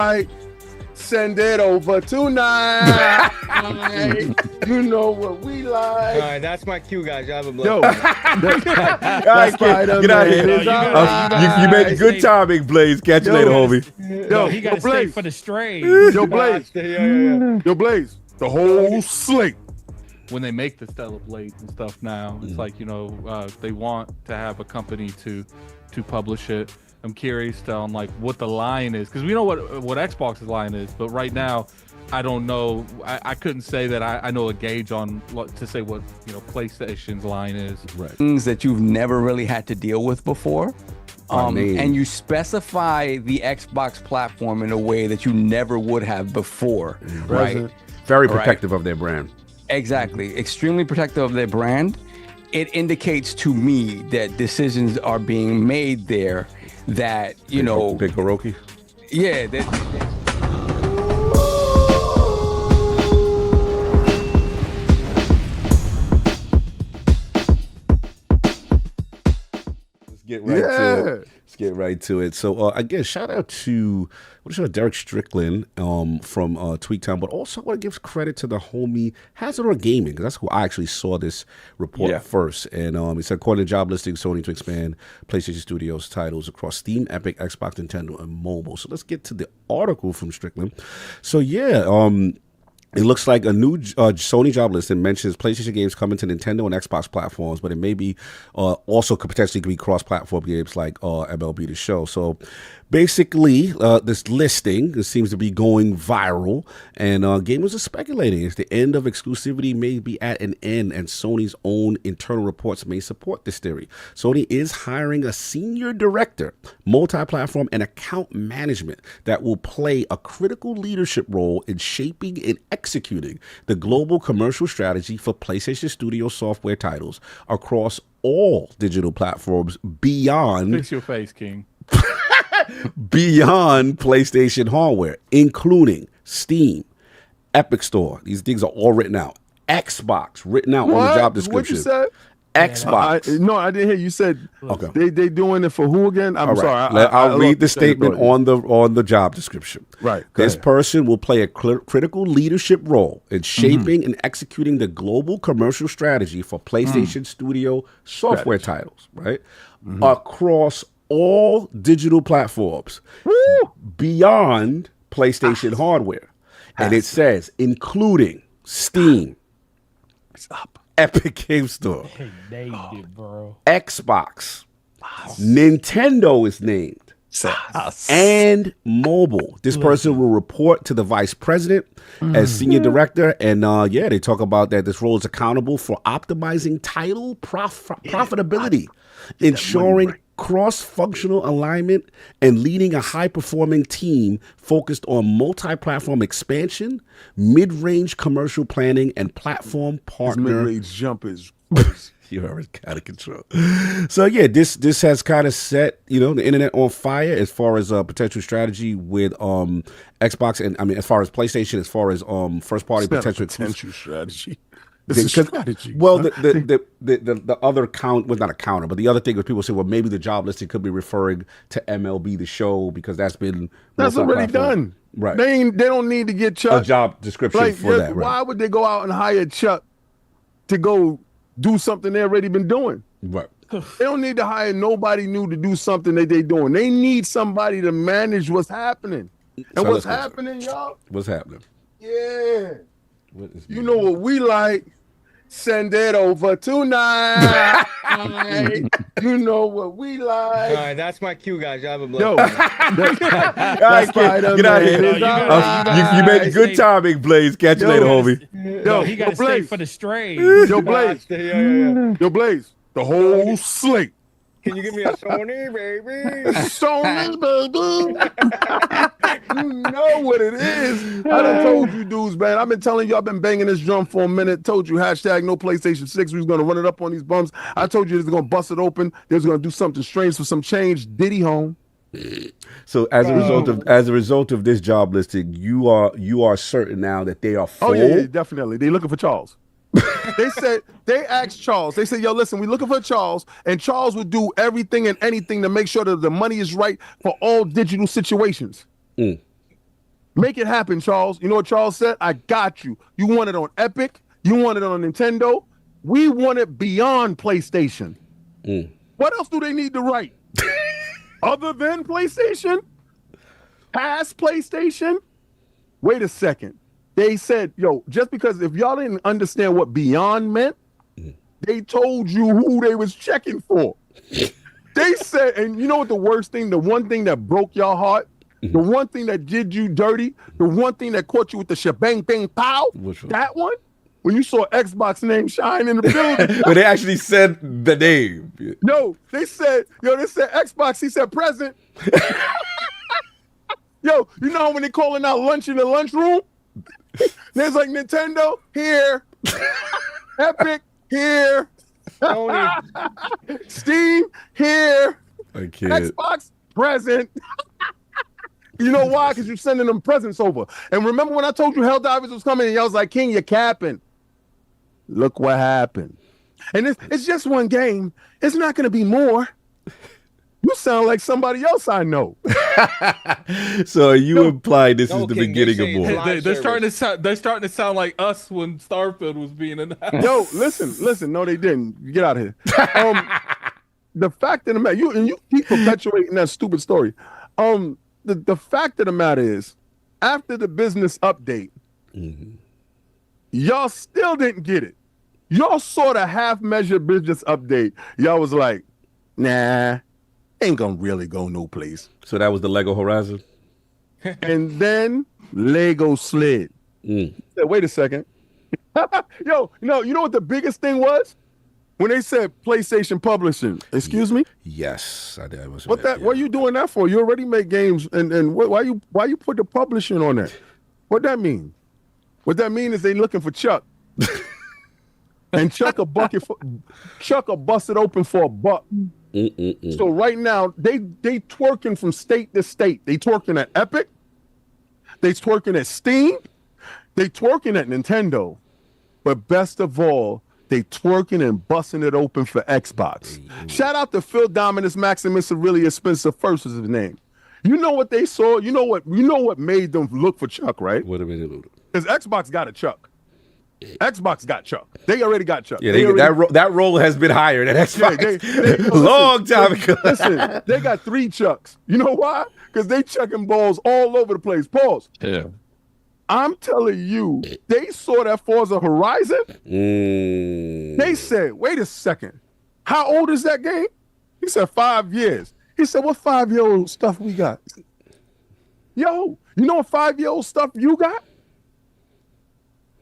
like, send it over tonight. You know what we like. All right, that's my cue, guys. You have a Yo, blessing. that's Spider-Man. Get out of here. It's all You made right. good timing, Blaze. Catch you later, homie. Yo, he got to stay Blaze. for the strain. Yo, Blaze. Yeah. Yo, Blaze. The whole slate. When they make the Stellar Blades and stuff now, it's like, you know, they want to have a company to publish it. I'm curious on like what the line is, because we know what Xbox's line is, but right now I don't know. I couldn't say that I know a gauge on to say what, you know, PlayStation's line is. Right. Things that you've never really had to deal with before. And you specify the Xbox platform in a way that you never would have before, right? Very protective of their brand. Exactly. Extremely protective of their brand. It indicates to me that decisions are being made there that, you know... Big Hiroki? Yeah. Let's get right to it. Let's get right to it. So, again, shout out to Derek Strickland from Tweaktown, but also I want to give credit to the homie Hazard Gaming, because that's who I actually saw this report first. And it said, according to job listing, Sony to expand PlayStation Studios titles across Steam, Epic, Xbox, Nintendo, and mobile. So let's get to the article from Strickland. So yeah, it looks like a new Sony job listing mentions PlayStation games coming to Nintendo and Xbox platforms, but it may be also could potentially be cross-platform games like MLB The Show. So basically, this listing seems to be going viral, and gamers are speculating as the end of exclusivity may be at an end, and Sony's own internal reports may support this theory. Sony is hiring a senior director, multi-platform and account management that will play a critical leadership role in shaping and executing the global commercial strategy for PlayStation Studio software titles across all digital platforms beyond... Fix your face, King. beyond PlayStation hardware, including Steam, Epic Store. These things are all written out. Xbox, written out on the job description. What you said? Xbox. No, I didn't hear you said. Okay. They doing it for who again? I'm sorry. I'll read the statement on the job description. Right. This person will play a critical leadership role in shaping and executing the global commercial strategy for PlayStation Studio software titles, right? Across all digital platforms beyond PlayStation hardware. And it says, including Steam, Epic Game Store, Xbox, Nintendo is named, and mobile. This person will report to the vice president as senior director. And they talk about that this role is accountable for optimizing title profitability, ensuring cross-functional alignment, and leading a high-performing team focused on multi-platform expansion, mid-range commercial planning, and platform partner. Mid-range jumpers. You're out of control. So yeah, this has kind of set the internet on fire as far as potential strategy with Xbox, and I mean as far as PlayStation, as far as first party potential strategy. Strategy. Well, the other count was not a counter, but the other thing was people say, well, maybe the job listing could be referring to MLB The Show because that's already done. Right. They don't need to get Chuck a job description for that. Right. Why would they go out and hire Chuck to go do something they already been doing? Right. They don't need to hire nobody new to do something that they doing. They need somebody to manage what's happening. And so what's happening, y'all? What's happening? Yeah. You know what we like. Send it over tonight. You know what we like. All right, that's my cue, guys. You have a blessing. Yo, get out of here. You made good timing, Blaze. Catch you later, homie. Yo, he got to stay for the strain. Yo, Blaze. Yo, Blaze. The whole slate. Can you give me a Sony, baby? Sony, baby. You know what it is. I done told you dudes, man. I've been telling you, I've been banging this drum for a minute. Told you, hashtag no PlayStation 6. We was going to run it up on these bums. I told you they was going to bust it open. They was going to do something strange for some change. Diddy home. So as a result of this job listing, you are certain now that they are full? Oh, yeah, definitely. They looking for Charles. They asked Charles, they said, yo, listen, we looking for Charles, and Charles would do everything and anything to make sure that the money is right for all digital situations. Make it happen, Charles. You know what Charles said? I got you. You want it on Epic. You want it on Nintendo. We want it beyond PlayStation. What else do they need to write? Other than PlayStation? Past PlayStation? Wait a second. They said, yo, just because if y'all didn't understand what beyond meant, they told you who they was checking for. They said, and you know what the worst thing, the one thing that broke your heart, the one thing that did you dirty, the one thing that caught you with the shebang bang pow, that one? When you saw Xbox name shine in the building. But they actually said the name. No, they said Xbox, he said present. Yo, you know when they calling out lunch in the lunchroom? There's like Nintendo, here. Epic, here. Sony. Steam, here. Okay. Xbox, present. You know why? Because you're sending them presents over. And remember when I told you Helldivers was coming and y'all was like, King, you're capping. Look what happened. And it's just one game. It's not going to be more. You sound like somebody else I know. So you imply this is the King, beginning of more. They're starting to sound like us when Starfield was being announced. Yo, listen. No, they didn't. Get out of here. The fact of the matter, you keep perpetuating that stupid story. The fact of the matter is, after the business update, y'all still didn't get it. Y'all saw the half-measure business update. Y'all was like, nah, ain't gonna really go no place. So that was the Lego Horizon? And then Lego slid. Said, wait a second. Yo, you know what the biggest thing was? When they said PlayStation Publishing, excuse me? Yes, I did. What are you doing that for? You already make games, and why you put the publishing on that? What that mean? What that mean is they looking for Chuck. And Chuck will bust it open for $1. So right now, they twerking from state to state. They twerking at Epic. They twerking at Steam. They twerking at Nintendo. But best of all, they twerking and busting it open for Xbox. Shout out to Phil Dominus Maximus Aurelius Spencer First is his name. You know what they saw? You know what made them look for Chuck, right? What a minute. Because Xbox got a Chuck. Xbox got Chuck. They already got Chuck. Yeah, that role has been hired at Xbox long time ago. Listen, they got 3 Chucks. You know why? Because they chucking balls all over the place. Pause. Yeah. I'm telling you, they saw that Forza Horizon. They said, wait a second. How old is that game? He said 5 years. He said, what 5-year-old stuff we got? Yo, you know what 5-year-old stuff you got?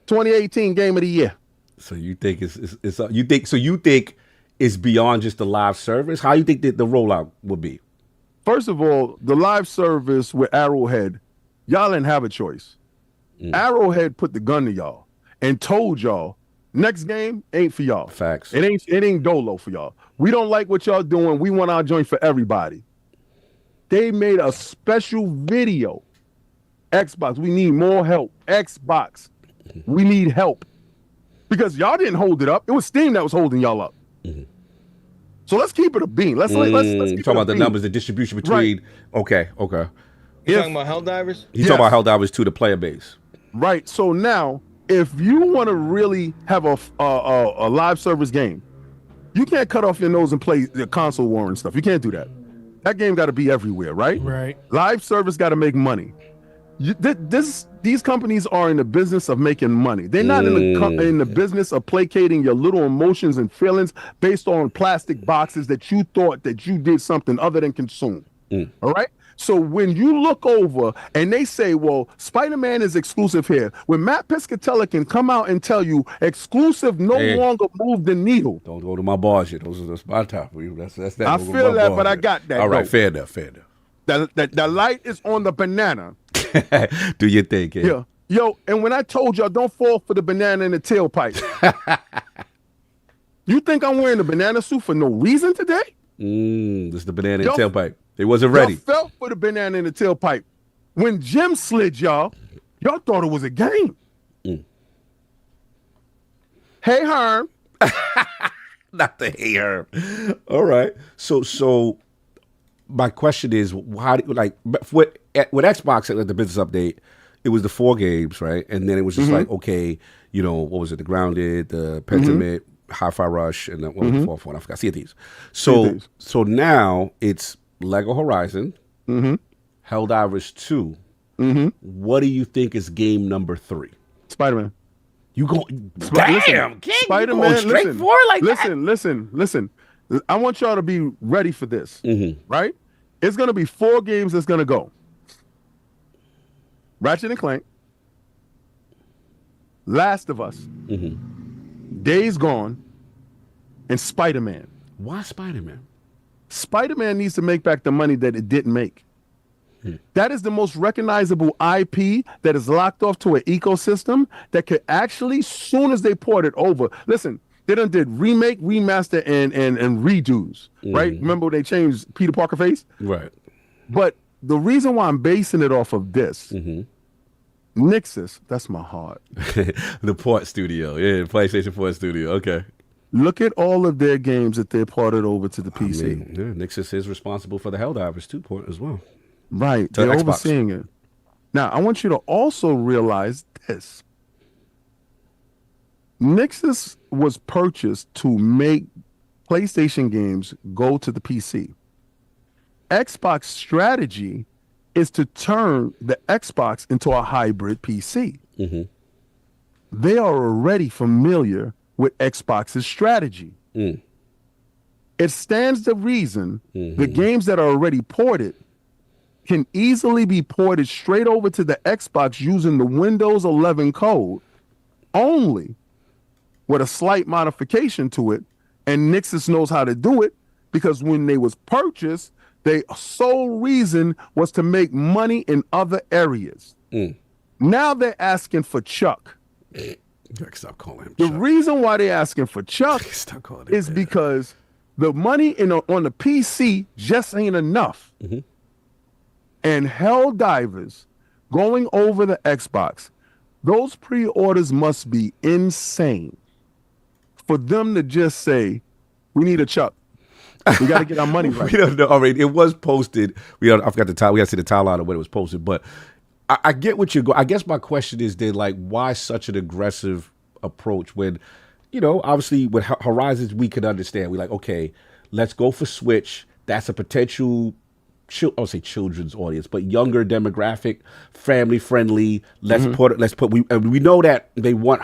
2018 Game of the Year. So you think you think it's beyond just the live service? How you think that the rollout would be? First of all, the live service with Arrowhead, y'all didn't have a choice. Arrowhead put the gun to y'all and told y'all, next game ain't for y'all. Facts. It ain't Dolo for y'all. We don't like what y'all doing. We want our joint for everybody. They made a special video. Xbox, we need more help. Xbox, we need help. Because y'all didn't hold it up. It was Steam that was holding y'all up. So let's keep it a bean. Let's keep talk about the numbers, the distribution between. Right. Okay. You talking about Helldivers? He's talking about Helldivers to the player base. Right. So now, if you want to really have a live service game, you can't cut off your nose and play the console war and stuff. You can't do that. That game got to be everywhere, right? Right. Live service got to make money. These companies are in the business of making money. They're not in the business of placating your little emotions and feelings based on plastic boxes that you thought that you did something other than consume. All right? So when you look over and they say, well, Spider-Man is exclusive here, when Matt Piscatella can come out and tell you exclusive no longer move the needle. Don't go to my bars yet. That's my top. That's that. I feel that, but I got that. All right, fair enough. The light is on the banana. Do your thing, kid. Yeah. Yo, and when I told y'all don't fall for the banana in the tailpipe, you think I'm wearing a banana suit for no reason today? This is the banana in the tailpipe. They wasn't ready. Y'all fell for the banana in the tailpipe. When Jim slid y'all thought it was a game. Hey, Herm. Not the hey, Herm. All right. So my question is, how do with Xbox at the business update, it was the 4 games, right? And then it was just like, okay, you know, what was it? The Grounded, the Pentiment, Hi-Fi Rush, and then what was the fourth one? I forgot. Sea of Thieves. So now it's Lego Horizon, Helldivers 2. What do you think is game number 3? Spider-Man. You go, damn, Spider-Man. Straight for it like that. Listen. I want y'all to be ready for this, right? It's going to be 4 games that's going to go. Ratchet and Clank, Last of Us, Days Gone, and Spider-Man. Why Spider-Man? Spider-Man needs to make back the money that it didn't make. That is the most recognizable IP that is locked off to an ecosystem that could actually, soon as they port it over, listen, they done did remake, remaster, and redos, right? Remember when they changed Peter Parker face? Right. But the reason why I'm basing it off of this, Nixus, that's my heart. The port studio, PlayStation Port Studio, okay. Look at all of their games that they ported over to the PC. I mean, Nixus is responsible for the Helldivers 2 port as well. Right, they're overseeing it. Now, I want you to also realize this. Nixus was purchased to make PlayStation games go to the PC. Xbox strategy is to turn the Xbox into a hybrid PC. They are already familiar with Xbox's strategy. It stands to reason the games that are already ported can easily be ported straight over to the Xbox using the Windows 11 code only, with a slight modification to it, and Nixus knows how to do it because when they was purchased, their sole reason was to make money in other areas. Now they're asking for Chuck. Stop calling him The Chuck. reason why they're asking for Chuck Stop calling him is because the money on the PC just ain't enough. And Helldivers going over the Xbox, those pre-orders must be insane for them to just say, we need a Chuck. We got to get our money right. We don't know. I mean, it was posted. I forgot the time. We got to see the timeline of when it was posted. But I get what you're going. I guess my question is then, like, why such an aggressive approach when, you know, obviously with Horizons we could understand. We're like, okay, let's go for Switch. That's a potential. I would say children's audience, but younger demographic, family friendly. Let's put. We know that they want.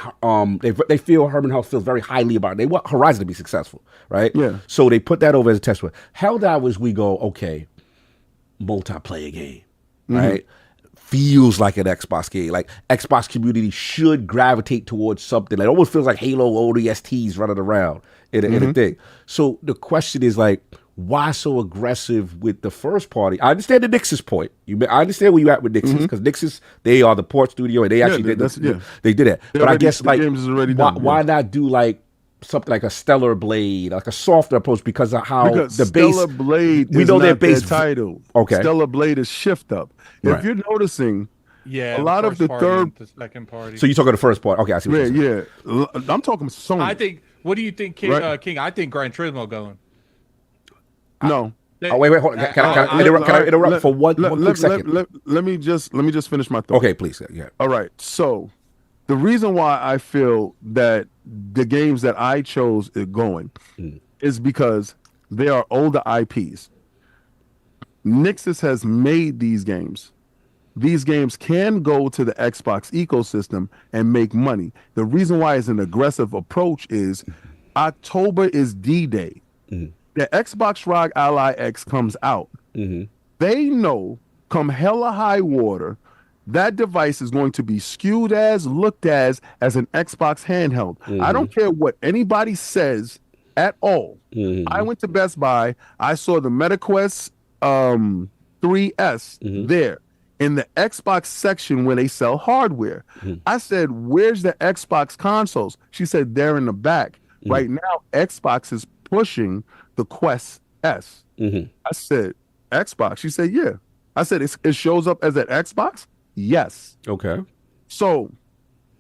They feel Herman Hulse feels very highly about it. They want Horizon to be successful, right? Yeah. So they put that over as a test. Helldivers, we go, okay, multiplayer game, right? Feels like an Xbox game. Like Xbox community should gravitate towards something. Like, it almost feels like Halo ODSTs running around in a thing. So the question is like, why so aggressive with the first party? I understand the Nixus point. I understand where you at with Nixus because Nixus, they are the port studio and they actually did that. But I guess like why not do like something like a Stellar Blade, like a softer approach because of how the base. Stellar Blade we is know their not base their title. Okay, Stellar Blade is shift up. If you're noticing, a lot of the the second party. So you talking the first part? Okay, I see. What you're saying. I'm talking Sony. I think. What do you think, King? King, I think Gran Turismo going. No. Oh, wait, hold on. Can I interrupt for one quick second? Let me just finish my thought. Okay, please. Yeah. All right. So the reason why I feel that the games that I chose are going is because they are older IPs. Nixus has made these games. These games can go to the Xbox ecosystem and make money. The reason why it's an aggressive approach is October is D-Day. The Xbox ROG Ally X comes out. They know come hella high water, that device is going to be skewed as, looked as an Xbox handheld. I don't care what anybody says at all. I went to Best Buy. I saw the MetaQuest 3S there in the Xbox section where they sell hardware. I said, where's the Xbox consoles? She said, they're in the back. Right now, Xbox is pushing the Quest S. I said, Xbox? She said, yeah. I said, it shows up as an Xbox? Yes. Okay. So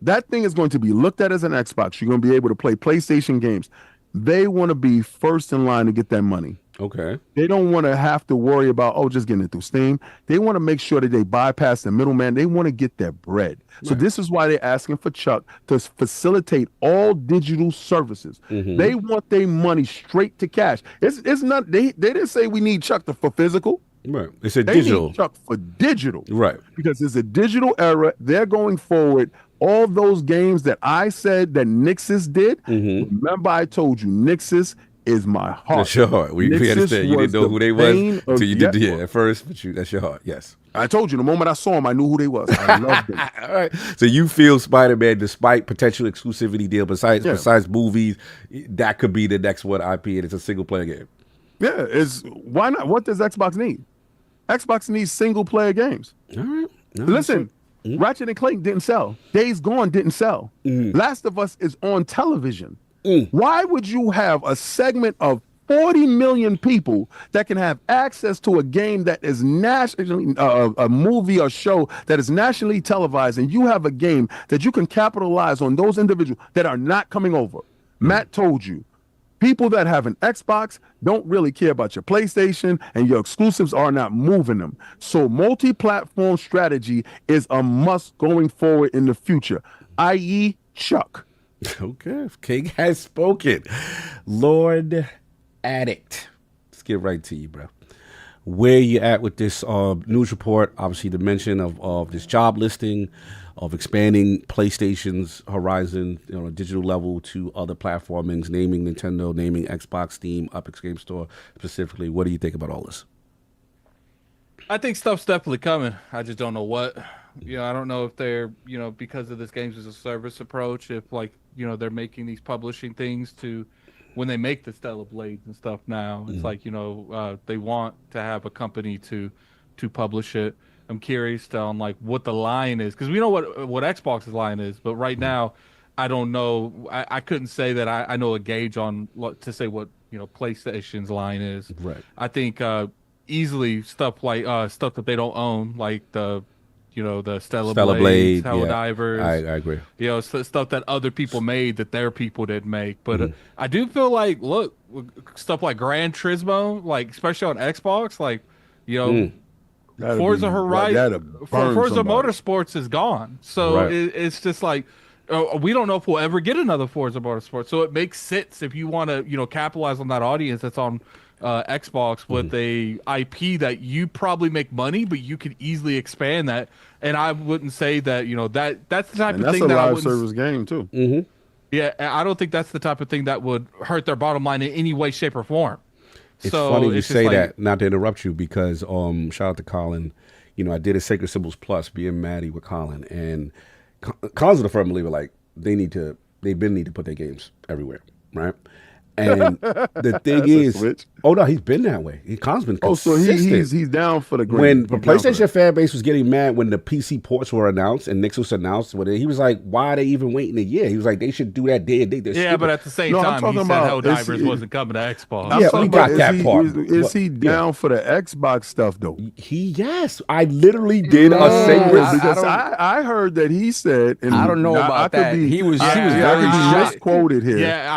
that thing is going to be looked at as an Xbox. You're going to be able to play PlayStation games. They want to be first in line to get that money. Okay. They don't want to have to worry about, just getting it through Steam. They want to make sure that they bypass the middleman. They want to get their bread. Right. So this is why they're asking for Chuck to facilitate all digital services. They want their money straight to cash. It's not, they didn't say we need Chuck for physical. Right. It's a digital. Need Chuck for digital. Right. Because it's a digital era. They're going forward. All those games that I said that Nixus did, remember I told you Nixus is my heart. That's your heart. We understand. You didn't know who they was until you did at first, but that's your heart. Yes. I told you the moment I saw them, I knew who they was. I loved them. All right. So you feel Spider-Man, despite potential exclusivity deal, besides movies, that could be the next one IP, and it's a single player game. Yeah. Why not? What does Xbox need? Xbox needs single player games. All right. No, listen. Ratchet and Clank didn't sell. Days Gone didn't sell. Last of Us is on television. Why would you have a segment of 40 million people that can have access to a game that is nationally, a movie or show that is nationally televised, and you have a game that you can capitalize on those individuals that are not coming over? Matt told you. People that have an Xbox don't really care about your PlayStation, and your exclusives are not moving them. So multi-platform strategy is a must going forward in the future, i.e. Chuck. Okay, King has spoken. Lord Addict. Let's get right to you, bro. Where you at with this news report? Obviously, the mention of this job listing, of expanding PlayStation's horizon, digital level to other platformings, naming Nintendo, naming Xbox, Steam, Epic Game Store specifically. What do you think about all this? I think stuff's definitely coming. I just don't know what. I don't know if they're, because of this games as a service approach, if they're making these publishing things to, when they make the Stellar Blades and stuff now, it's they want to have a company to publish it. I'm curious on what the line is, because we know what Xbox's line is, but right now I don't know. I couldn't say that I know a gauge on to say what PlayStation's line is. Right. I think easily stuff stuff that they don't own, like the Stellar Blades, Helldivers. I agree. Stuff that other people made that their people didn't make. But I do feel look, stuff like Gran Turismo, especially on Xbox, Forza Horizon, Forza Motorsports is gone. So it's just we don't know if we'll ever get another Forza Motorsports. So it makes sense if you want to, capitalize on that audience that's on Xbox with a IP that you probably make money, but you could easily expand that. And I wouldn't say that that's the type of thing that I live service game too. Yeah, I don't think that's the type of thing that would hurt their bottom line in any way, shape, or form. It's funny you say that, not to interrupt you, because shout out to Colin. I did a Sacred Symbols Plus, being Maddie with Colin, and Colin's a firm believer, they've been need to put their games everywhere, right? And the thing is, oh no, he's been that way. Colin's been consistent. So he's down for the green. When the PlayStation fan base was getting mad when the PC ports were announced and Nixus announced, he was like, "Why are they even waiting a year?" He was like, "They should do that day and date." Yeah, but at the same time, he said Helldivers wasn't coming to Xbox. Yeah, we got that part. Is he down for the Xbox stuff though? Yes, I literally did a sacred because I heard that he said, and I don't know about that. He was very misquoted here. Yeah,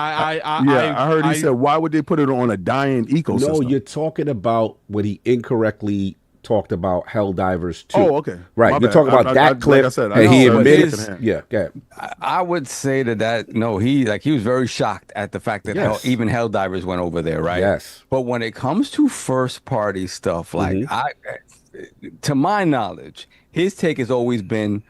I heard he said, why would they put it on a dying ecosystem? No, you're talking about when he incorrectly talked about Helldivers 2. Oh, okay. Right. You're talking about that clip. Like I said, and he admitted. Yeah, go ahead. I would say that no, he was very shocked at the fact that even Helldivers went over there, right? Yes. But when it comes to first party stuff, to my knowledge, his take has always been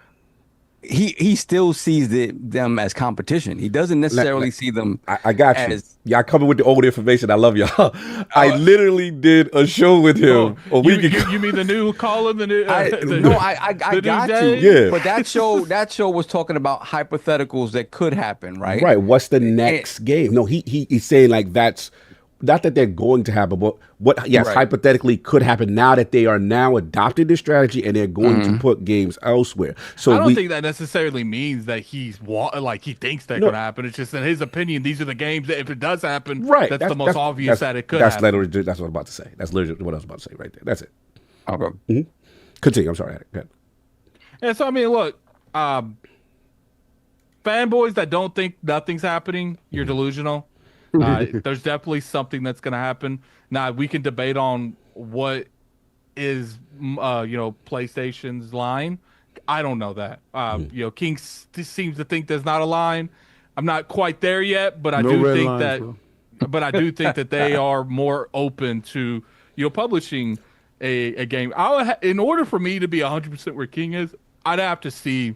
he still sees them as competition. He doesn't necessarily see them. I got you. Y'all coming with the old information. I love y'all. I literally did a show with him a week ago. You mean the new Colin? I got you. Yeah. But that show was talking about hypotheticals that could happen, right? Right. What's the next game? No, he's saying that's not that they're going to happen, but hypothetically could happen now that they are now adopted this strategy and they're going to put games elsewhere. So I don't think that necessarily means that he thinks that could happen. It's just in his opinion, these are the games that if it does happen, that's the most obvious that it could happen. That's what I'm about to say. That's literally what I was about to say right there. That's it. Okay. Continue. I'm sorry. Go ahead. And so, I mean, look, fanboys that don't think nothing's happening, you're delusional. There's definitely something that's going to happen. Now, we can debate on what is, PlayStation's line. I don't know that. King seems to think there's not a line. I'm not quite there yet, but I do think that. Bro. But I do think that they are more open to publishing a game. In order for me to be 100% where King is, I'd have to see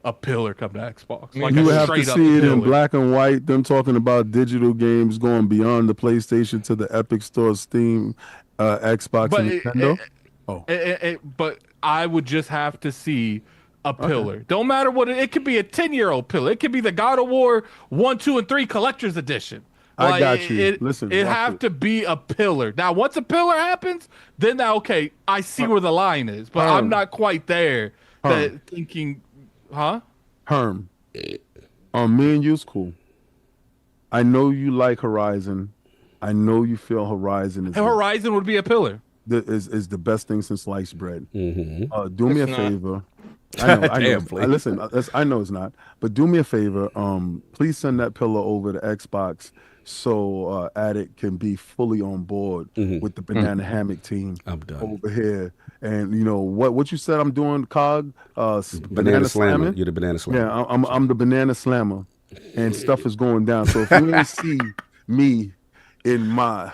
a pillar come to Xbox. Like you would have to see it in black and white. Them talking about digital games going beyond the PlayStation to the Epic Store, Steam, Xbox, and Nintendo. But I would just have to see a pillar. Don't matter what it could be. A 10-year-old pillar. It could be the God of War 1, 2, and 3 Collector's Edition. I got you. Listen, it have to be a pillar. Now, once a pillar happens, then I see where the line is, but I'm not quite there. Thinking, Herm, me and you's cool. I know you like Horizon. I know you feel Horizon is Horizon would be a pillar. Is the best thing since sliced bread. Mm-hmm. Do me a favor. I know. Listen, I know it's not, but do me a favor. Please send that pillar over to Xbox so Addict can be fully on board with the Banana Hammock team. I'm done over here. And what you said I'm doing, Cog? Banana Slammer. You're the Banana Slammer. Yeah, I'm the Banana Slammer, and stuff is going down. So if you want to see me in my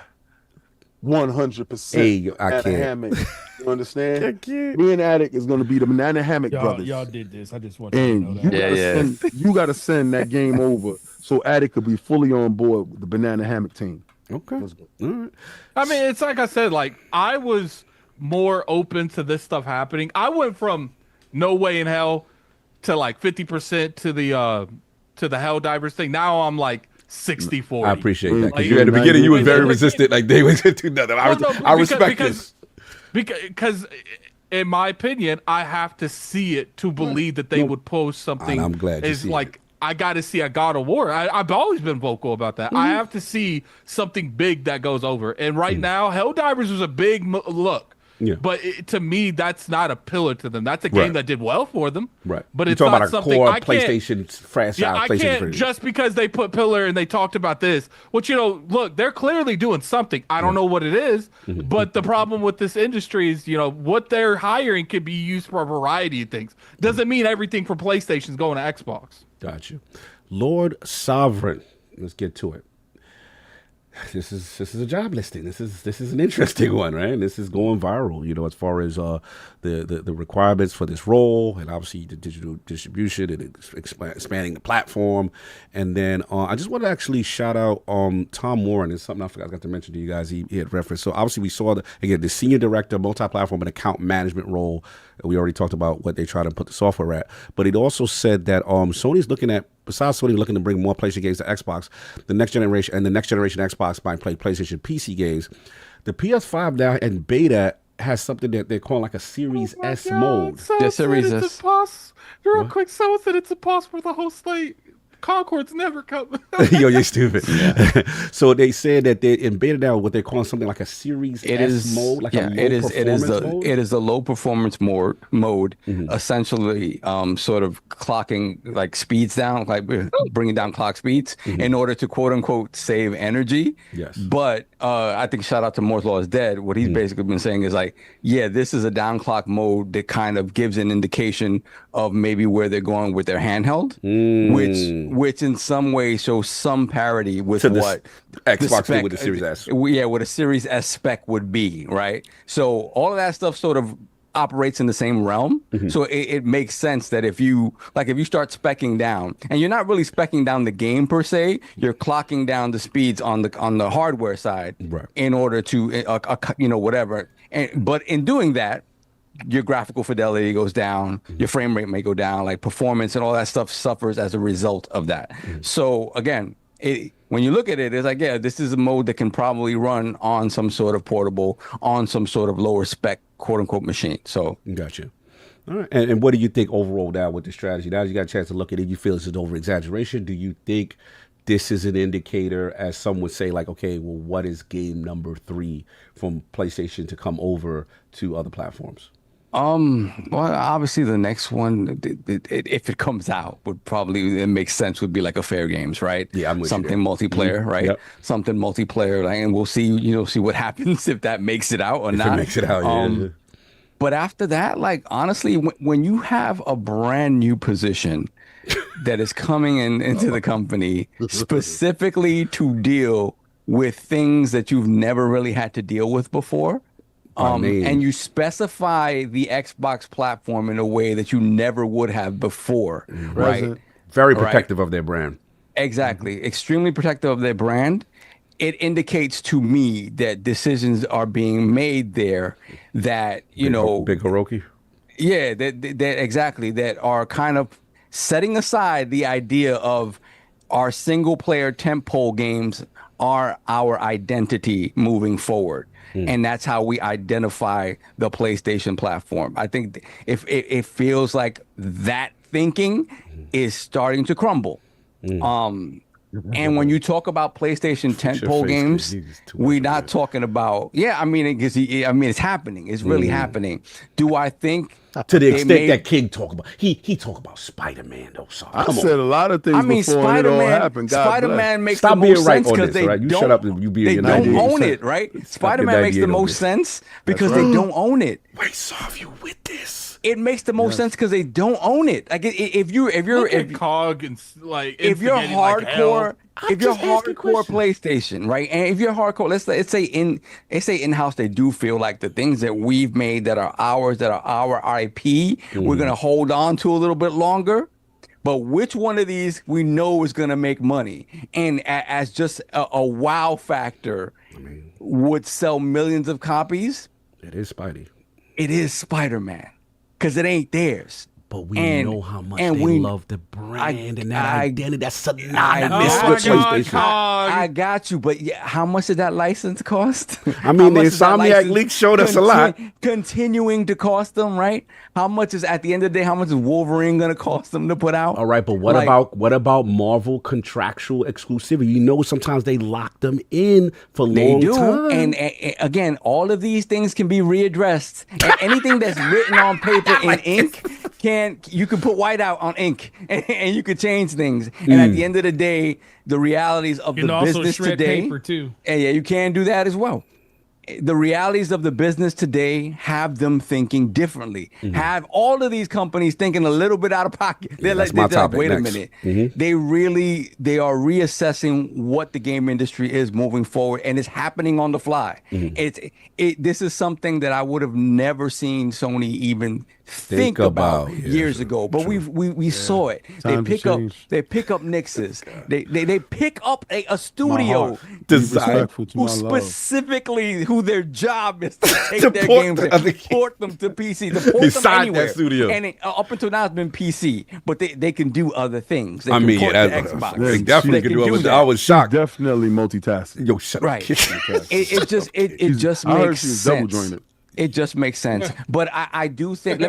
100% Banana Hammock, you understand? Me and Addict is going to be the Banana Hammock brothers. Y'all did this. I just want you to know that. You got to send that game over so Addict could be fully on board with the Banana Hammock team. Okay. All right. I mean, it's like I said, I was more open to this stuff happening. I went from no way in hell to 50% to the Helldivers thing. Now I'm 60-40. I appreciate that because at the beginning you were very resistant. They went to nothing. I respect this because in my opinion, I have to see it to believe that they would post something. And I'm glad you see it. I got to see a God of War. I've always been vocal about that. I have to see something big that goes over. And right now, Helldivers was a big look. Yeah. But to me, that's not a pillar to them. That's a game that did well for them. Right. But You're it's not about something core I can't. PlayStation franchise. Yeah, I can't just because they put pillar and they talked about this. Which look, they're clearly doing something. I don't know what it is. But the problem with this industry is, what they're hiring could be used for a variety of things. Doesn't mean everything from PlayStation's going to Xbox. Got you. Lord Sovereign. Let's get to it. This is a job listing. This is an interesting one, right? This is going viral, as far as the requirements for this role, and obviously the digital distribution and expanding the platform. And then I just want to actually shout out Tom Warren. It's something I forgot to mention to you guys. He had referenced. So obviously we saw the senior director, multi-platform and account management role. We already talked about what they try to put the software at, but it also said that Sony's looking at, besides Sony looking to bring more PlayStation games to Xbox, the next generation Xbox might play PlayStation PC games. The PS5 now in beta has something that they're calling a Series S mode. Series S. Real quick, someone said it's a pause for the whole slate. Concord's never come. Yo, you're stupid. Yeah. So they said that they in beta now what they're calling something like a Series S mode, a low performance mode. It is a low performance mode, essentially sort of clocking speeds down, bringing down clock speeds in order to quote unquote save energy. Yes. But I think shout out to Moore's Law is Dead. What he's basically been saying is this is a down clock mode that kind of gives an indication of maybe where they're going with their handheld, which in some way shows some parity with what Xbox did with the Series S. Yeah, what a Series S spec would be, right? So all of that stuff sort of operates in the same realm. So it makes sense that if you start speccing down, and you're not really speccing down the game per se, you're clocking down the speeds on the hardware side in order to whatever. But in doing that, your graphical fidelity goes down, your frame rate may go down, performance and all that stuff suffers as a result of that. So again, when you look at it, it's this is a mode that can probably run on some sort of portable, on some sort of lower spec, quote unquote, machine. So gotcha. All right. And what do you think overall now with the strategy? Now you got a chance to look at it, you feel it's an over exaggeration? Do you think this is an indicator, as some would say, okay, well, what is game number 3 from PlayStation to come over to other platforms? Well, obviously the next one, if it comes out, would probably, it makes sense, would be like a Fair Games, right? Yeah, I'm with you something there. multiplayer, right? Yep. Something multiplayer, like, and we'll see what happens if that makes it out or If not. it makes it out, yeah. But after that, like honestly, when you have a brand new position that is coming into the company specifically to deal with things that you've never really had to deal with before. And you specify the Xbox platform in a way that you never would have before, right? Very protective of their brand. Exactly. Extremely protective of their brand. It indicates to me that decisions are being made there that, Big Hiroki. Yeah, that exactly, that are kind of setting aside the idea of our single player tentpole games are our identity moving forward. And that's how we identify the PlayStation platform. I think if it feels like that thinking is starting to crumble. And when you talk about PlayStation tentpole games, we're not talking about, it's happening. It's really happening. Do I think to the extent that King talk about, he talk about Spider-Man though. So I said a lot of things before it all happened. Spider-Man makes the most sense because they don't. You shut up and you be in your They don't own it, right? Spider-Man makes the most sense because they don't own it. Wait, solve you with this. It makes the most sense because they don't own it. Like if you're Cog and like if you're hardcore, like if you're hardcore PlayStation, right? And if you're hardcore, let's say in-house, they do feel like the things that we've made that are ours, that are our IP, we're gonna hold on to a little bit longer. But which one of these we know is gonna make money, and as just a wow factor, would sell millions of copies? It is Spidey. It is Spider-Man. Because it ain't theirs. But we know how much they love the brand and that identity. That's synonymous with PlayStation. I got you, but how much did that license cost? I mean, the Insomniac leak showed us a lot. Continuing to cost them, right? How much is, at the end of the day, how much is Wolverine going to cost them to put out? All right, but what about Marvel contractual exclusivity? You know, sometimes they lock them in for long time. And again, all of these things can be readdressed. And anything that's written on paper in ink you can put white out on ink and you could change things. And at the end of the day, the realities of the business today, paper too. And you can do that as well. The realities of the business today have them thinking differently. Have all of these companies thinking a little bit out of pocket. They're like, wait a minute. They are reassessing what the game industry is moving forward, and it's happening on the fly. This is something that I would have never seen Sony even think about years ago, but we saw it. They pick up Nix's. They pick up a studio design who specifically who their job is to take their games and port them to PC, to port them anywhere. That studio. And up until now it's been PC, but they can do other things. They I can mean, port yeah, the Xbox. they definitely can do it. I was shocked. Definitely multitasking. Yo, shut up. It just makes sense. Double jointed. It just makes sense. But I do think,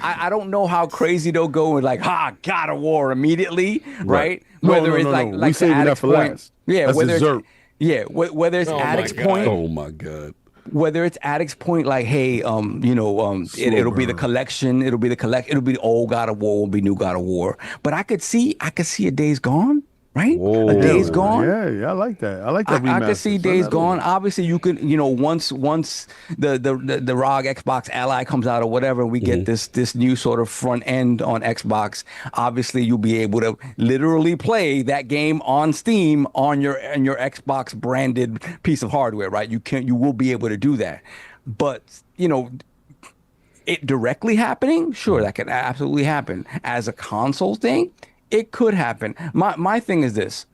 I don't know how crazy they'll go and like, God of War immediately, right? Whether it's like we saving that for last. Yeah, that's whether it's Addict's Point. Oh my God. Whether it's Addict's Point, like, hey, it'll be the collection, it'll be the old God of War, will be new God of War. But I could see a Days Gone. Right? Whoa. A Days Gone. Yeah, I like that. I like that. I could see Days Gone. Obviously, you could, once the ROG Xbox Ally comes out or whatever, we get this new sort of front end on Xbox. Obviously, you'll be able to literally play that game on Steam on your Xbox branded piece of hardware, right? You will be able to do that. But it directly happening, sure, that could absolutely happen. As a console thing, it could happen. My thing is this.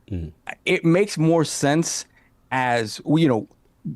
It makes more sense as,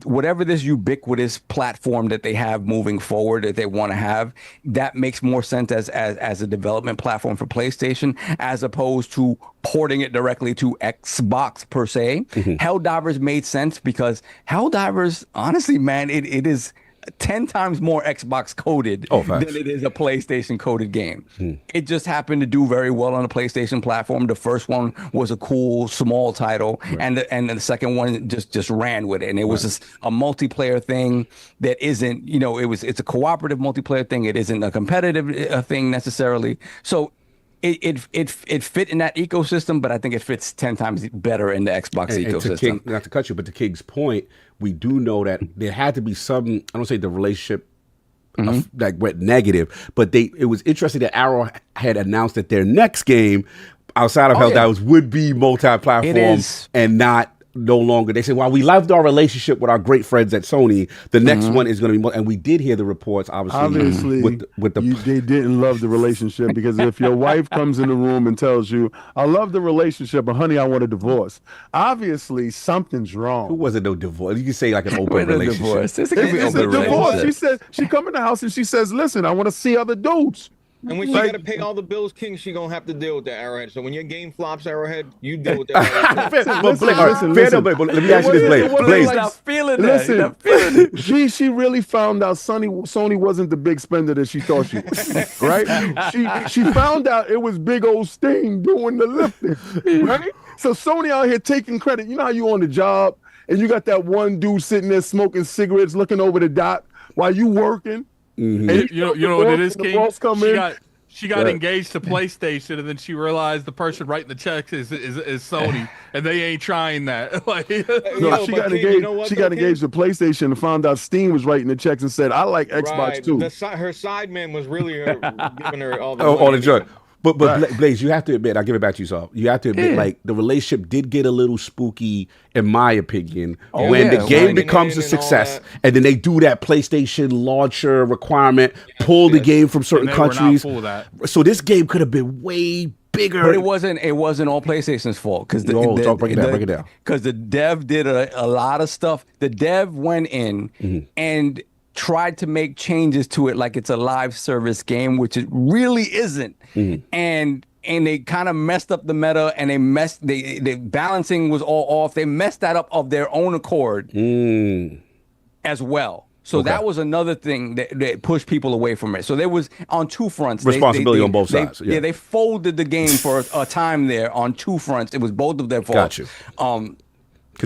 whatever this ubiquitous platform that they have moving forward that they want to have, that makes more sense as a development platform for PlayStation, as opposed to porting it directly to Xbox per se. Helldivers made sense because Helldivers, honestly, man, it is 10 times more Xbox coded than it is a PlayStation coded game. It just happened to do very well on the PlayStation platform. The first one was a cool small title, and the second one just ran with it. And it was just a multiplayer thing that isn't, it's a cooperative multiplayer thing. It isn't a competitive thing necessarily. So it fit in that ecosystem, but I think it fits 10 times better in the Xbox ecosystem. Not to cut you, but to King's point, we do know that there had to be some, I don't say the relationship like went negative, but it was interesting that Arrow had announced that their next game outside of Helldivers would be multi-platform and not no longer. They said, while we loved our relationship with our great friends at Sony, the next one is going to be, and we did hear the reports, obviously they didn't love the relationship, because if your wife comes in the room and tells you, I love the relationship, but honey, I want a divorce, obviously something's wrong. Who was it? No divorce. You can say like an open relationship. Divorce. It's a divorce. She says, she come in the house and she says, listen, I want to see other dudes. And when she got to pay all the bills, King, she gonna have to deal with the Arrowhead. So when your game flops, Arrowhead, you deal with that. But let me ask you this, Blaze. Not feeling that. She really found out Sony wasn't the big spender that she thought she was. Right? She found out it was big old Sting doing the lifting. Right? So Sony out here taking credit. You know how you on the job and you got that one dude sitting there smoking cigarettes, looking over the dot while you working. And you know what it is, King? She got engaged to PlayStation, and then she realized the person writing the checks is Sony, and they ain't trying that. She got engaged. She got engaged to PlayStation and found out Steam was writing the checks and said, "I like Xbox too." Her side man was really giving her all the all the joy. But Blaze, you have to admit, I'll give it back to you, Saul. You have to admit, like, the relationship did get a little spooky, in my opinion, when the game becomes a success, and then they do that PlayStation launcher requirement, pull the game from certain countries. So this game could have been way bigger. But it wasn't all PlayStation's fault, because break it down. Because the dev did a lot of stuff. The dev went in and tried to make changes to it like it's a live service game, which it really isn't. And they kind of messed up the meta, and the balancing was all off. They messed that up of their own accord as well. So that was another thing that pushed people away from it. So there was on two fronts. Responsibility on both sides. Yeah, they folded the game for a time there on two fronts. It was both of their fault. Got you.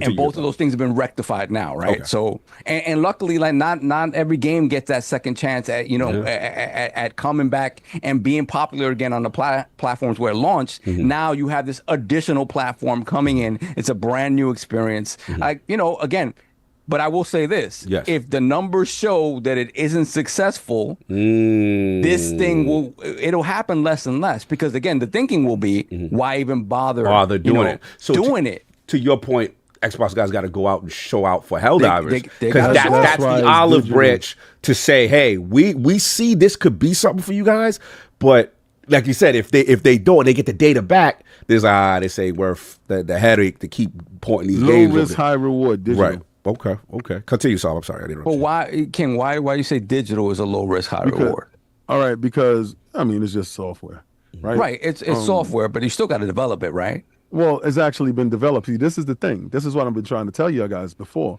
And both of those things have been rectified now, right? Okay. So, and luckily, like not every game gets that second chance at at coming back and being popular again on the platforms where it launched. Now you have this additional platform coming in. It's a brand new experience. Like, again. But I will say this: if the numbers show that it isn't successful, this thing it'll happen less and less, because again, the thinking will be, why even bother doing it? So doing it. To your point, Xbox guys got to go out and show out for Helldivers, because that's the olive branch to say, hey, we see this could be something for you guys, but like you said, if they don't, they get the data back. There's they say worth the headache to keep pointing these games. Low risk, high reward. Digital. Right. Okay. Continue, Saul. I'm sorry. I didn't. Well, why, King? Why you say digital is a low risk, high reward? All right, because it's just software, right? Right. It's software, but you still got to develop it, right? Well, it's actually been developed. See, this is the thing. This is what I've been trying to tell you guys before.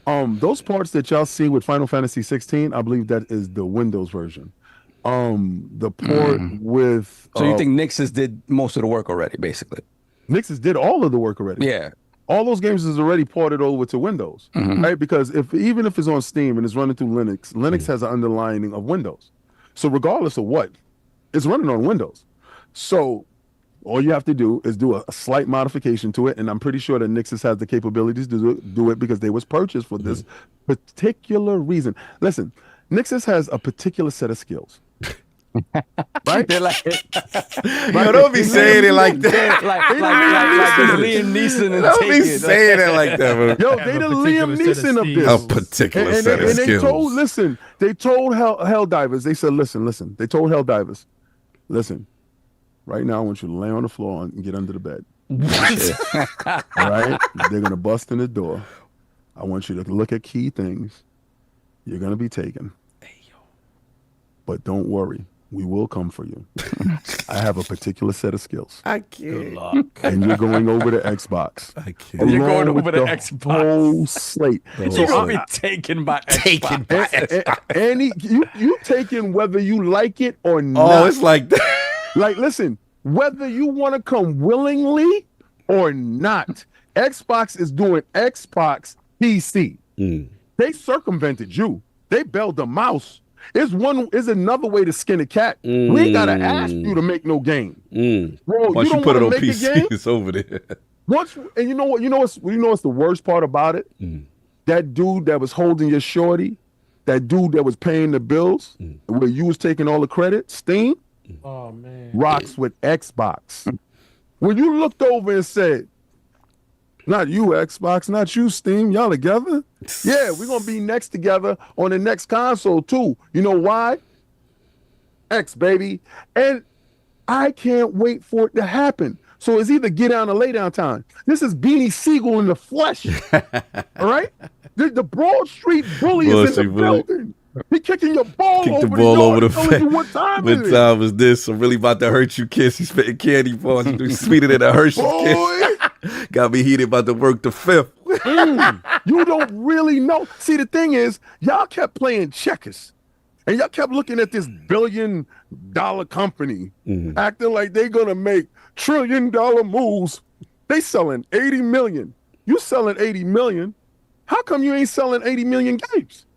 Those parts that y'all see with Final Fantasy 16, I believe that is the Windows version. The port with... So you think Nix's did most of the work already, basically? Nix's did all of the work already. Yeah. All those games is already ported over to Windows, right? Because even if it's on Steam and it's running through Linux, Linux has an underlining of Windows. So regardless of what, it's running on Windows. So all you have to do is do a slight modification to it, and I'm pretty sure that Nixis has the capabilities to do it because they was purchased for this particular reason. Listen, Nixis has a particular set of skills. Right? They're like, don't be saying it like that. like Liam Neeson and don't be saying it like that, bro. Yo, they the Liam Neeson of this. A particular set of skills. They told Helldivers, they said, listen. They told Helldivers, listen, right now I want you to lay on the floor and get under the bed. All right? They're going to bust in the door. I want you to look at key things. You're going to be taken. But don't worry. We will come for you. I have a particular set of skills. I can't. Good luck. And you're going over to Xbox. I can't. You're going along over with to the Xbox. whole slate. You're gonna be taken by Xbox. Any you taking whether you like it or not. Oh, it's like that. Like, listen, whether you want to come willingly or not, Xbox is doing Xbox PC. They circumvented you. They bailed the mouse. Is another way to skin a cat. We ain't gotta ask you to make no game. Bro, Once you put it on PC, it's over there. And you know what's the worst part about it? That dude that was holding your shorty, that dude that was paying the bills, where you was taking all the credit, Steam, Oh man. rocks with Xbox. When you looked over and said, not you, Xbox, not you, Steam, y'all together? Yeah, we're going to be next together on the next console, too. You know why? X, baby. And I can't wait for it to happen. So it's either get down or lay down time. This is Beanie Siegel in the flesh. All right? The Broad Street Bully is in the building. He kicking your ball Kick over the ball over the telling you what time What it is. time is this? I'm really about to hurt you, kiss. He's spitting candy bars. He's sweeter than a Hershey's kiss. Boy. Got me heated about to work the fifth. You don't really know. See, the thing is, y'all kept playing checkers. And y'all kept looking at this billion-dollar company, acting like they're going to make trillion-dollar moves. They selling 80 million. You selling 80 million. How come you ain't selling 80 million games?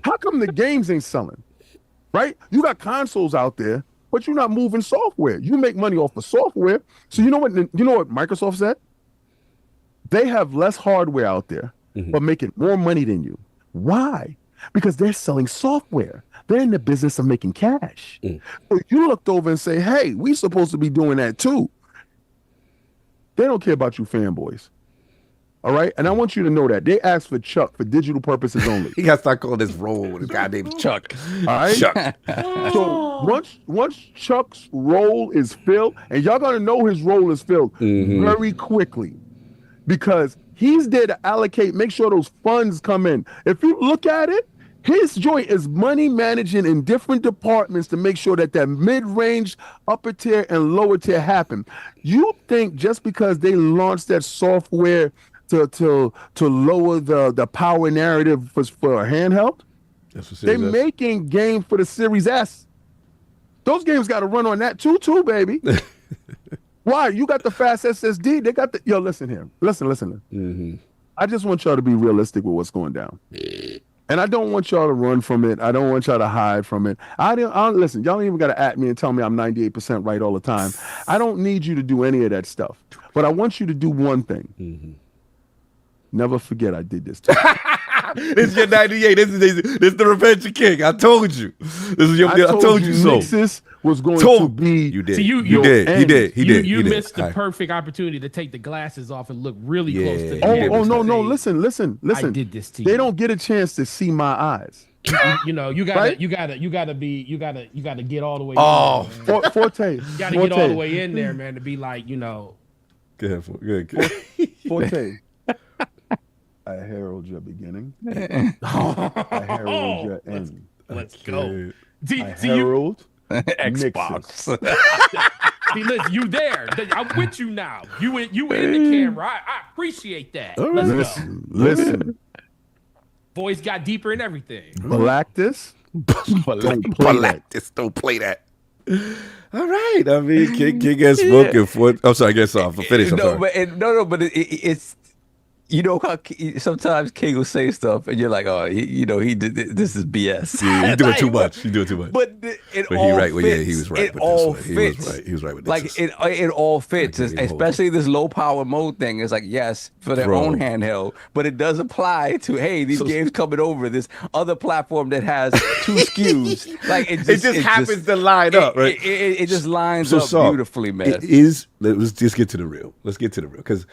How come the games ain't selling? Right? You got consoles out there, but you're not moving software. You make money off of software. So you know what Microsoft said? They have less hardware out there, but making more money than you. Why? Because they're selling software. They're in the business of making cash. So you looked over and say, hey, we supposed to be doing that too. They don't care about you fanboys. All right? And I want you to know that. They asked for Chuck for digital purposes only. He got to start calling this role with his guy named Chuck. All right? Chuck. So once Chuck's role is filled, and y'all gonna know his role is filled very quickly, because he's there to allocate, make sure those funds come in. If you look at it, his joint is money managing in different departments to make sure that mid-range, upper tier, and lower tier happen. You think just because they launched that software to lower the power narrative for a handheld, they're making games for the Series S. Those games got to run on that too, baby. Why? You got the fast SSD. They got the listen here. Listen. I just want y'all to be realistic with what's going down. And I don't want y'all to run from it. I don't want y'all to hide from it. I don't listen. Y'all don't even got to at me and tell me I'm 98% right all the time. I don't need you to do any of that stuff. But I want you to do one thing. Never forget I did this to you. This is your 98. This is the Revenge of King. I told you. This is your. I told you so. Nixus was going to be. You did. See, you did. He did. You missed the perfect opportunity to take the glasses off and look really close to the camera. No. Listen. I did this to you. They don't get a chance to see my eyes. You gotta right? you gotta get all the way. Oh, in there, Forte. You gotta get all the way in there, man, to be like, Good. Forte. I herald your beginning. I herald your end. Let's go. I herald Xbox. See, listen, you there. I'm with you now. You in the camera. I appreciate that. Let's go. Listen. Voice got deeper and everything. Galactus. Don't play that. All right. I mean, King has spoken for. I'm sorry. I guess I'll finish. But it's. You know how sometimes King will say stuff, and you're like, "Oh, he did this is BS." Yeah, he's doing too much. He's doing too much. But he right. Well, yeah, he was right. It all fits. He was right with this. Like it all fits, especially this low power mode thing. It's like yes for their own handheld, but it does apply to these games coming over this other platform that has two SKUs. Like it just happens to line up, right? It just lines up beautifully, man. It is. Let's just get to the real. Let's get to the real because.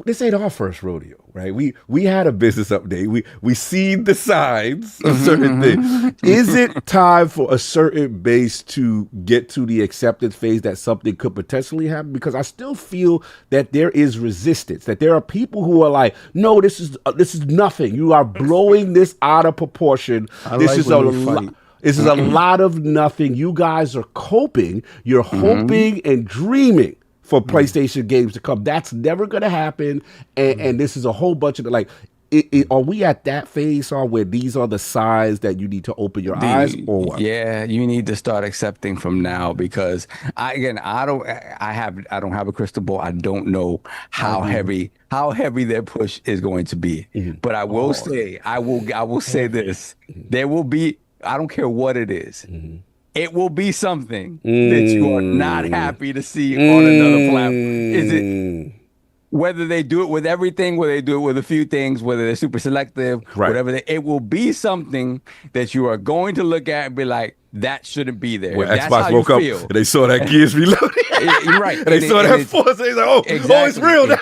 This ain't our first rodeo, right? We had a business update. We seen the signs of certain things. Is it time for a certain base to get to the acceptance phase that something could potentially happen? Because I still feel that there is resistance, that there are people who are like, no, this is nothing. You are blowing this out of proportion. This is a lot. This is a lot of nothing. You guys are coping. You're hoping and dreaming for PlayStation games to come. That's never going to happen. And this is a whole bunch of like. Are we at that phase where these are the signs that you need to open your eyes, or what? Yeah, you need to start accepting from now, because I don't have a crystal ball. I don't know how heavy their push is going to be. But I will say, I will say this: there will be, I don't care what it is. It will be something that you are not happy to see on another platform. Is it? Whether they do it with everything, whether they do it with a few things, whether they're super selective, whatever, it will be something that you are going to look at and be like, that shouldn't be there. When That's Xbox woke up and they saw that Gears Reloaded. Right. And they saw that Force. They like, oh, it's real now.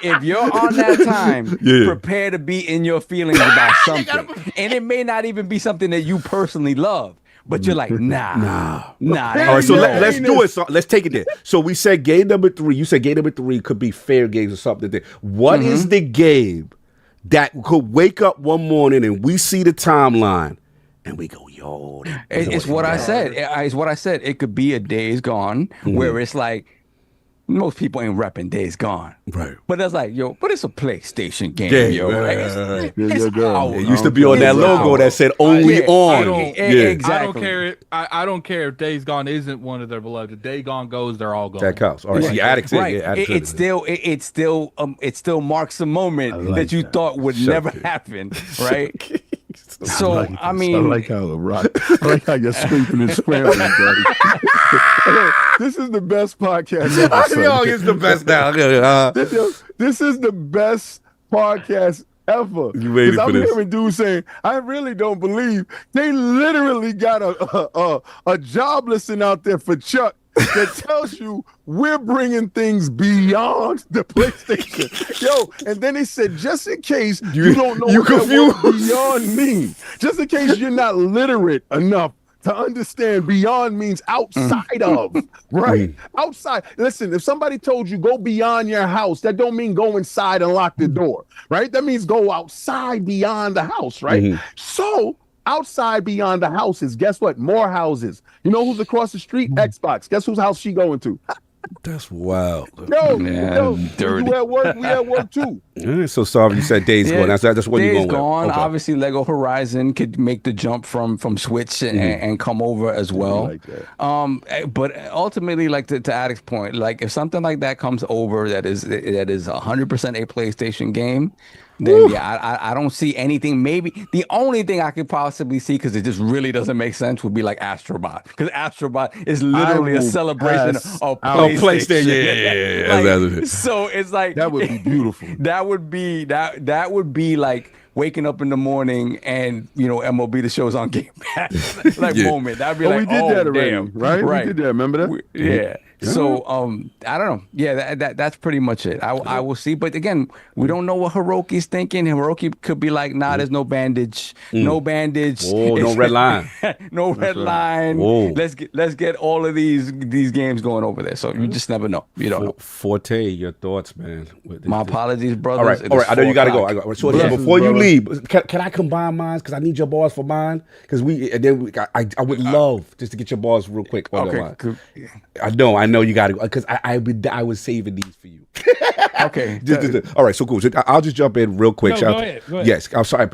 If you're on that time, prepare to be in your feelings about something. And it may not even be something that you personally love. But you're like, nah. All right, so let's do it. So let's take it there. So we said game number 3. You said game number 3 could be fair games or something. What is the game that could wake up one morning and we see the timeline and we go, yo? It's what I said. It's what I said. It could be a Days Gone where it's like, most people ain't repping Days Gone. Right. But it's like, but it's a PlayStation game, yo. Right? It used to be on that logo that said only on. Exactly. I don't care if Days Gone isn't one of their beloved. If Day Gone goes, they're all gone. That counts. All right. See, addicts it still marks a moment that you thought would never happen, right? So I mean, I like how you're scraping and scrambling, buddy. This is the best podcast ever. Yo, it's the best now. This is the best podcast ever. You ready for this? I'm hearing dudes saying, I really don't believe they literally got a job listing out there for Chuck that tells you we're bringing things beyond the PlayStation. Yo, and then they said, just in case you don't know what that word beyond means, just in case you're not literate enough to understand beyond means outside of, right? Outside. Listen, if somebody told you go beyond your house, that don't mean go inside and lock the door, right? That means go outside beyond the house, right? So outside beyond the houses, guess what? More houses. You know who's across the street? Xbox. Guess whose house she going to? That's wild. Yo, dirty. You at work? We at work too. So sorry you said Days Gone. That's what you're going with. Days Gone. Okay. Obviously, Lego Horizon could make the jump from Switch and come over as well. Like that. But ultimately, like to Addict's point, like if something like that comes over that is 100% a PlayStation game, then I don't see anything. Maybe the only thing I could possibly see, because it just really doesn't make sense, would be like Astrobot, because Astrobot is literally a celebration of PlayStation. Yeah. So it's like that would be beautiful. That would be like waking up in the morning and MLB The Show's on Game Pass moment. That'd be we did that already, damn. right? We did that. Remember that? Yeah. So I don't know. Yeah, that's pretty much it. I will see, but again, we don't know what Hiroki's thinking. Hiroki could be like, nah, there's no bandage, no bandage. Oh, no red line, no red line. Whoa. Let's get all of these games going over there. So you just never know. You don't know. Forte, your thoughts, man. My apologies, brothers. All right. I know you gotta go. So before you leave, can I combine mine? Because I need your bars for mine. Because I would love just to get your bars real quick. Okay. I know you got to go because I was saving these for you. Okay. All right, so cool. So I'll just jump in real quick. No, go ahead. Yes, I'm sorry.